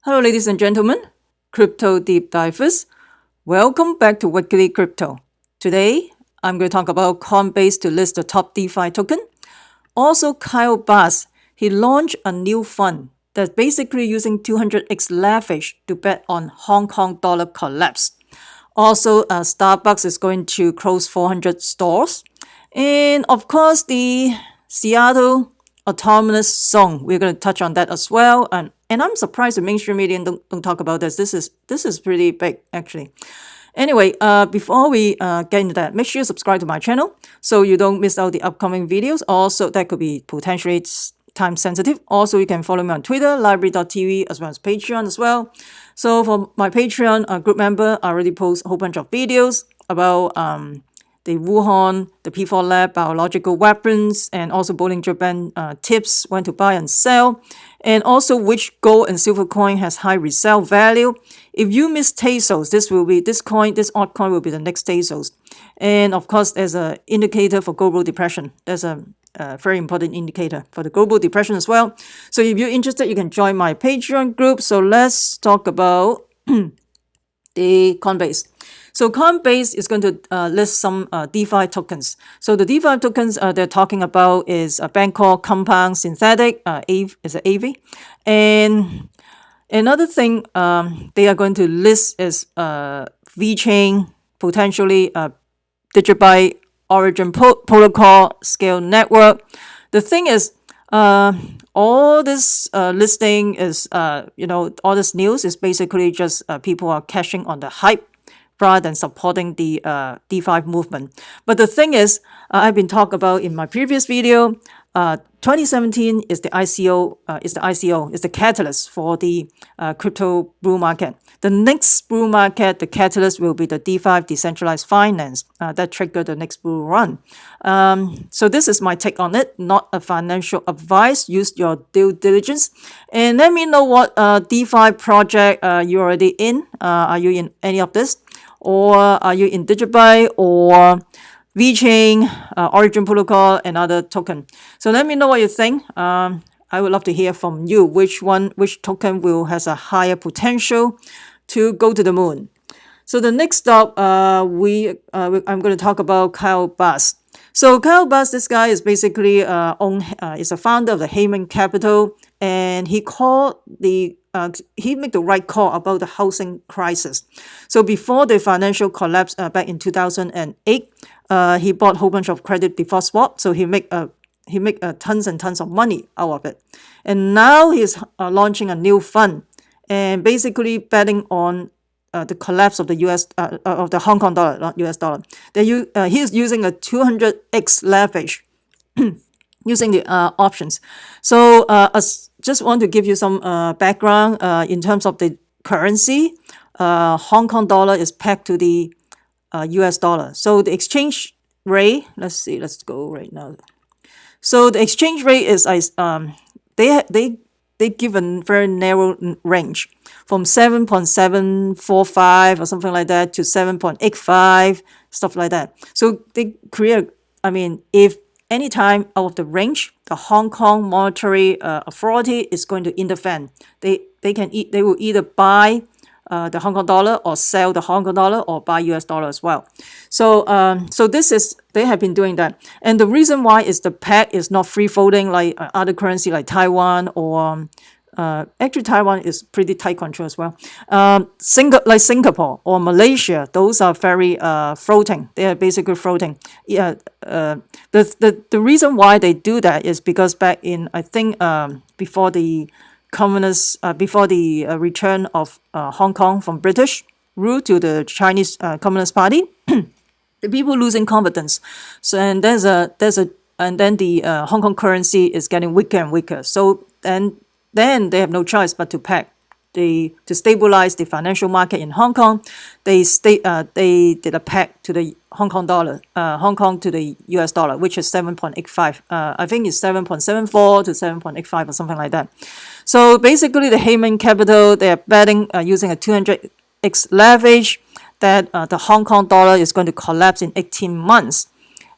Hello, ladies and gentlemen, crypto deep divers. Welcome back to Weekly Crypto. Today, I'm going to talk about Coinbase to list the top DeFi token. Also, Kyle Bass, he launched a new fund that's basically using 200x leverage to bet on Hong Kong dollar collapse. Also, Starbucks is going to close 400 stores. And of course, the Seattle autonomous zone. We're going to touch on that as well. And I'm surprised the mainstream media don't talk about this. This is pretty big, actually. Anyway, before we get into that, make sure you subscribe to my channel so you don't miss out the upcoming videos. Also, that could be potentially time sensitive. Also, you can follow me on Twitter, library.tv, as well as Patreon as well. So for my Patreon group member, I already post a whole bunch of videos about the Wuhan, the P4 lab, biological weapons, and also Bollinger Band tips, when to buy and sell, and also which gold and silver coin has high resale value. If you miss Tezos, this altcoin will be the next Tezos. And of course, there's an indicator for global depression. There's a very important indicator for the global depression as well. So if you're interested, you can join my Patreon group. So let's talk about the Coinbase. So Coinbase is going to list some DeFi tokens. So the DeFi tokens they're talking about is a bank called Compound Synthetic, is it AV? And another thing they are going to list is VeChain, potentially Digibyte, Origin Protocol, Scale Network. The thing is, all this listing is, all this news is basically just people are cashing on the hype rather than supporting the DeFi movement. But the thing is, I've been talking about in my previous video, 2017 is the is the catalyst for the crypto bull market. The next bull market, the catalyst will be the DeFi, decentralized finance, that triggered the next bull run. So this is my take on it, not a financial advice. Use your due diligence. And let me know what DeFi project you're already in. Are you in any of this? Or are you in Digibyte or VeChain, Origin Protocol, and other token? So let me know what you think. I would love to hear from you. Which token has a higher potential to go to the moon? So the next stop, I'm going to talk about Kyle Bass. So Kyle Bass, this guy is basically is a founder of the Hayman Capital, and he made the right call about the housing crisis. So before the financial collapse back in 2008, he bought a whole bunch of credit default swap. So he make tons and tons of money out of it. And now he's launching a new fund and basically betting on the collapse of the of the Hong Kong dollar, not US dollar. He's using a 200x leverage using the options. So just want to give you some background in terms of the currency. Hong Kong dollar is pegged to the US dollar. So the exchange rate, let's go right now. So the exchange rate is they give a very narrow range from 7.745 or something like that to 7.85, stuff like that. So they create, if any time out of the range, the Hong Kong Monetary Authority is going to intervene. They will either buy the Hong Kong dollar or sell the Hong Kong dollar or buy US dollar as well. So they have been doing that. And the reason why is the peg is not free floating like other currency like Taiwan or actually Taiwan is pretty tight control as well. Singapore or Malaysia, those are very floating. They are basically floating. Yeah. The reason why they do that is because back in, I think, before the return of Hong Kong from British rule to the Chinese Communist Party, the people losing confidence. So and then the Hong Kong currency is getting weaker and weaker. So then they have no choice but to peg. To stabilize the financial market in Hong Kong, they did a peg to the Hong Kong dollar, Hong Kong to the US dollar, which is 7.85. I think it's 7.74 to 7.85 or something like that. So basically, the Hayman Capital, they are betting using a 200x leverage that the Hong Kong dollar is going to collapse in 18 months.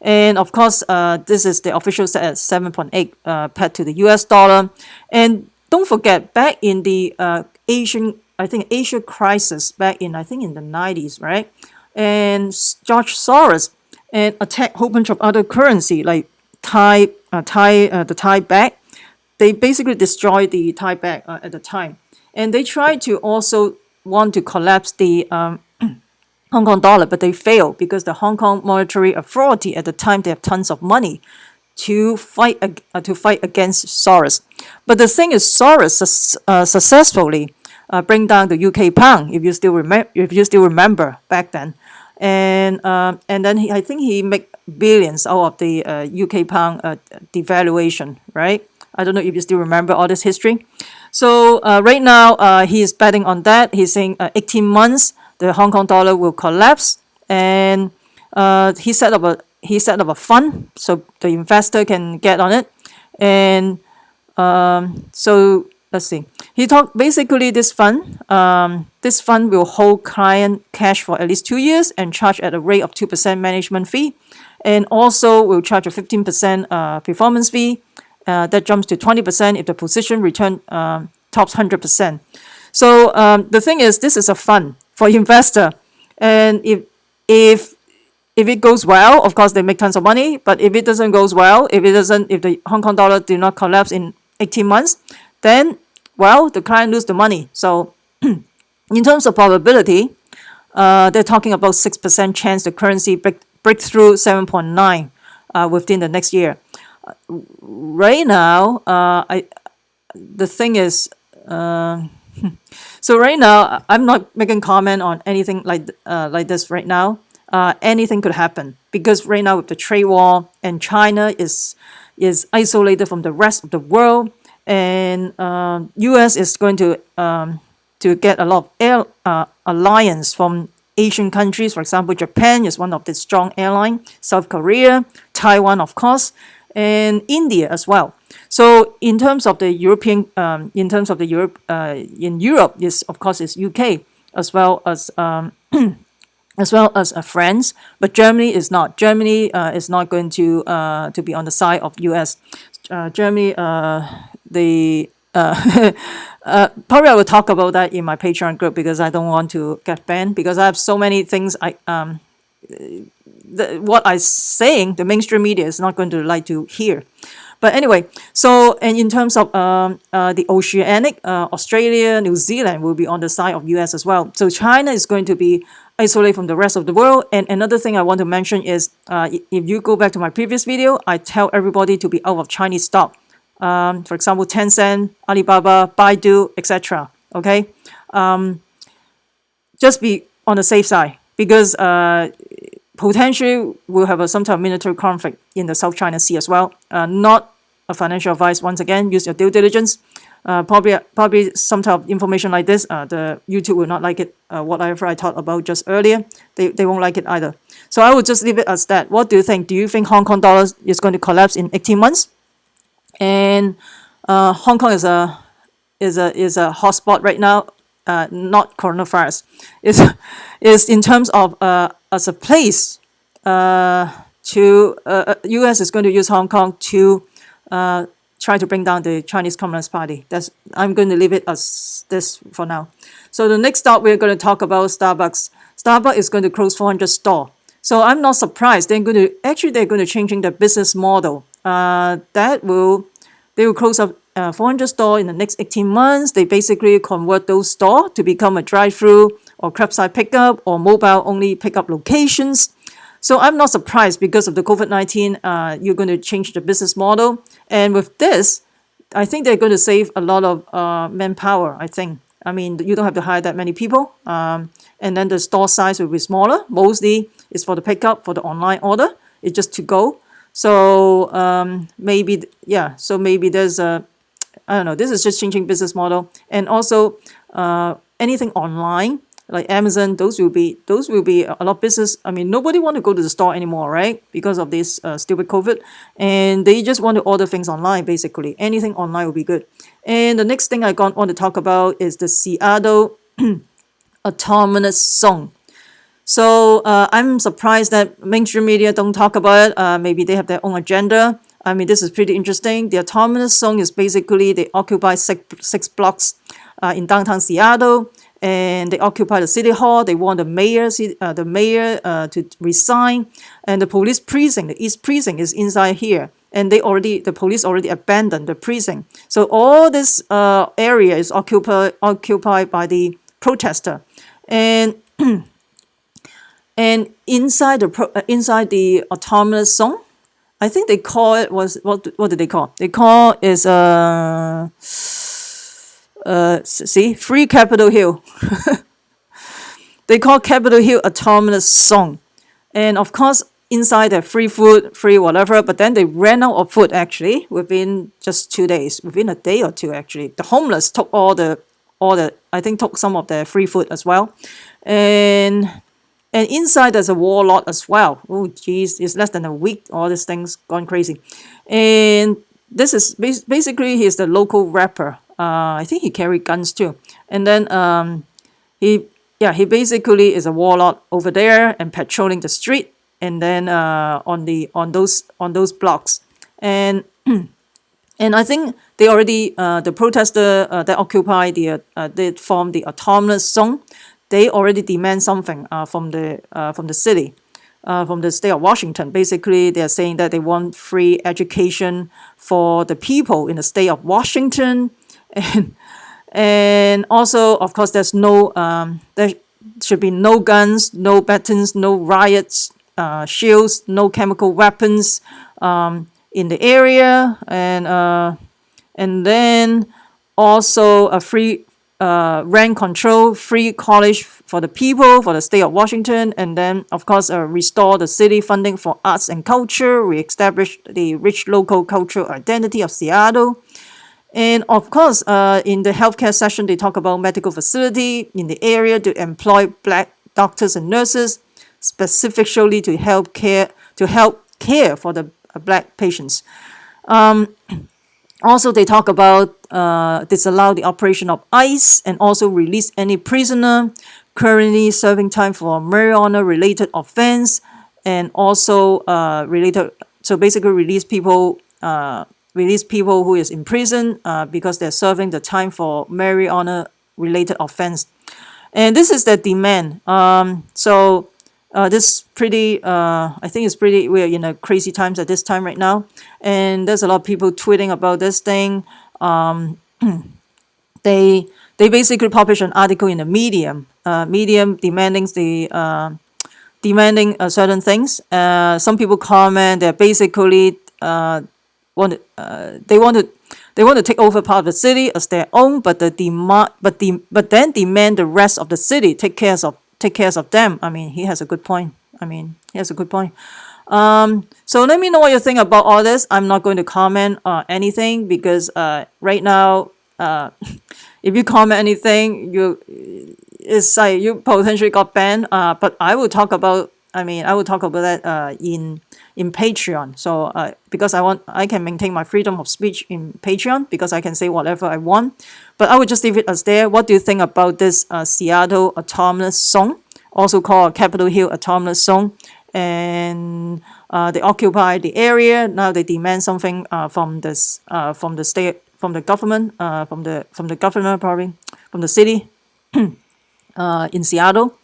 And of course, this is the official set at 7.8 pegged to the US dollar. And don't forget, back in the Asia crisis back in, I think in the 90s, right? And George Soros and attacked a whole bunch of other currency like the Thai baht. They basically destroyed the Thai baht at the time. And they tried to also want to collapse the Hong Kong dollar, but they failed because the Hong Kong Monetary Authority at the time, they have tons of money to fight against Soros. But the thing is, Soros successfully bring down the UK pound, if you still remember back then, and then I think he made billions out of the UK pound devaluation, right? I don't know if you still remember all this history. So right now he is betting on that. He's saying 18 months the Hong Kong dollar will collapse, and he set up a fund so the investor can get on it, and so let's see. He talked basically this fund. This fund will hold client cash for at least 2 years and charge at a rate of 2% management fee, and also will charge a 15% performance fee. That jumps to 20% if the position return tops 100%. So the thing is, this is a fund for investor, and if it goes well, of course they make tons of money. But if it doesn't goes well, if the Hong Kong dollar do not collapse in 18 months, then well, the client lose the money. So in terms of probability, they're talking about 6% chance the currency break through 7.9 within the next year. Right now, the thing is, so right now I'm not making comment on anything like this right now. Anything could happen because right now with the trade war and China is isolated from the rest of the world, and U.S. is going to get a lot of alliance from Asian countries. For example, Japan is one of the strong airline, South Korea, Taiwan, of course, and India as well. So in terms of the European, in Europe is of course is UK as well as France, but Germany is not. Germany is not going to be on the side of US. Germany, probably I will talk about that in my Patreon group because I don't want to get banned because I have so many things what I'm saying, the mainstream media is not going to like to hear. But anyway, so and in terms of the Oceanic, Australia, New Zealand will be on the side of US as well. So China is going to be isolated from the rest of the world. And another thing I want to mention is if you go back to my previous video, I tell everybody to be out of Chinese stock. For example, Tencent, Alibaba, Baidu, etc. Okay, just be on the safe side because potentially we'll have some type of military conflict in the South China Sea as well. Not a financial advice. Once again, use your due diligence. Probably some type of information like this, the YouTube will not like it. Whatever I talked about just earlier, they won't like it either. So I will just leave it as that. What do you think? Do you think Hong Kong dollars is going to collapse in 18 months? And Hong Kong is a hotspot right now. Not coronavirus. Is in terms of as a place to U.S. is going to use Hong Kong to try to bring down the Chinese Communist Party. I'm going to leave it as this for now. So the next stop we're going to talk about Starbucks. Starbucks is going to close 400 stores. So I'm not surprised. They're going to changing the business model. They will close up 400 stores in the next 18 months. They basically convert those stores to become a drive-through or curbside pickup or mobile-only pickup locations. So I'm not surprised because of the COVID-19, you're going to change the business model. And with this, I think they're going to save a lot of manpower, I think. I mean, you don't have to hire that many people. And then the store size will be smaller. Mostly it's for the pickup, for the online order. It's just to go. So maybe there's I don't know, this is just changing business model. And also anything online like Amazon, those will be a lot of business. I mean, nobody want to go to the store anymore, right? Because of this stupid COVID, and they just want to order things online. Basically, anything online will be good. And the next thing I want to talk about is the Seattle autonomous zone. So I'm surprised that mainstream media don't talk about it. Maybe they have their own agenda. I mean, this is pretty interesting. The autonomous zone is basically they occupy six blocks in downtown Seattle, and they occupy the city hall. They want the mayor to resign, and the police precinct, the East precinct, is inside here. And the police already abandoned the precinct. So all this area is occupied by the protester, and and inside the autonomous zone, I think they call it what did they call? They call is see, free Capitol Hill. They call Capitol Hill autonomous zone, and of course inside there free food, free whatever. But then they ran out of food actually within just 2 days, within a day or two actually. The homeless took all the I think took some of their free food as well, and inside there's a war lot as well. Oh geez, it's less than a week. All these things gone crazy, and this is basically he's the local rapper. I think he carried guns too, and then he basically is a warlord over there and patrolling the street, and then on those blocks, and and I think they already the protester that occupy they form the autonomous zone. They already demand something from the city, from the state of Washington. Basically, they're saying that they want free education for the people in the state of Washington, and also, of course, there should be no guns, no batons, no riots, shields, no chemical weapons in the area, and then also a free rent control, free college for the people, for the state of Washington, and then, of course, restore the city funding for arts and culture, reestablish the rich local cultural identity of Seattle. And of course, in the healthcare session, they talk about medical facility in the area to employ Black doctors and nurses, specifically to help care for the Black patients. Also, they talk about disallow the operation of ICE and also release any prisoner currently serving time for marijuana-related offense, and also basically release people who is in prison because they're serving the time for marijuana-related offense. And this is their demand. This pretty, I think it's pretty, we're in a crazy times at this time right now. And there's a lot of people tweeting about this thing. They basically publish an article in the Medium demanding certain things. Some people comment that basically they want to take over part of the city as their own, but then demand the rest of the city take care of them. I mean, he has a good point. So let me know what you think about all this. I'm not going to comment anything because right now, if you comment anything, it's like you potentially got banned. But I will talk about that in Patreon. So because I can maintain my freedom of speech in Patreon because I can say whatever I want. But I would just leave it as there. What do you think about this Seattle autonomous zone, also called Capitol Hill autonomous zone? And they occupy the area. Now they demand something from the state, from the government, from the governor, probably from the city in Seattle.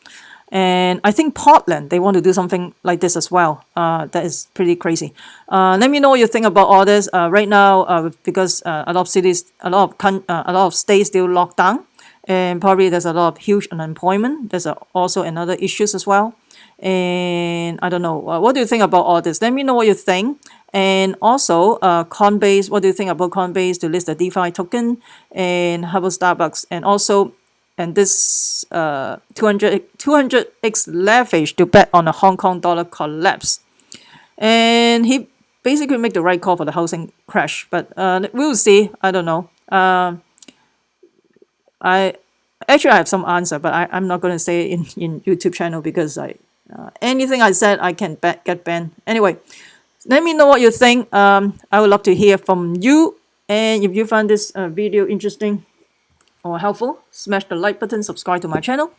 And I think Portland, they want to do something like this as well. That is pretty crazy. Let me know what you think about all this. Right now, because a lot of cities, a lot of states still locked down, and probably there's a lot of huge unemployment. There's also another issues as well. And I don't know. What do you think about all this? Let me know what you think. And also, Coinbase, what do you think about Coinbase to list the DeFi token? And how about Starbucks? And also, this 200x leverage to bet on a Hong Kong dollar collapse. And he basically made the right call for the housing crash. But we'll see. I don't know. I have some answer, but I'm not going to say it in YouTube channel because anything I said I can get banned. Anyway, let me know what you think. I would love to hear from you. And if you find this video interesting or helpful, smash the like button, subscribe to my channel.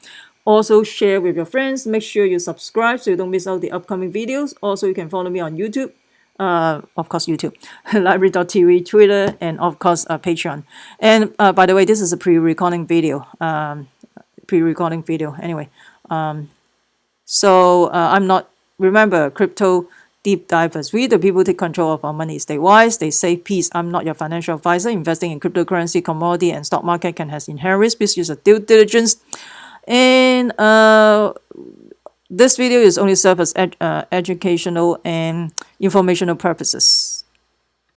Also share with your friends. Make sure you subscribe so you don't miss out the upcoming videos. Also, you can follow me on YouTube. Of course, YouTube, library.tv, Twitter, and of course, Patreon. And by the way, this is a pre-recording video. Anyway, so I'm not, remember, crypto deep divers. We, the people, take control of our money. Stay wise, stay safe, peace. I'm not your financial advisor. Investing in cryptocurrency, commodity, and stock market can has inherent risk. Please use a due diligence. And this video is only serve as educational and informational purposes.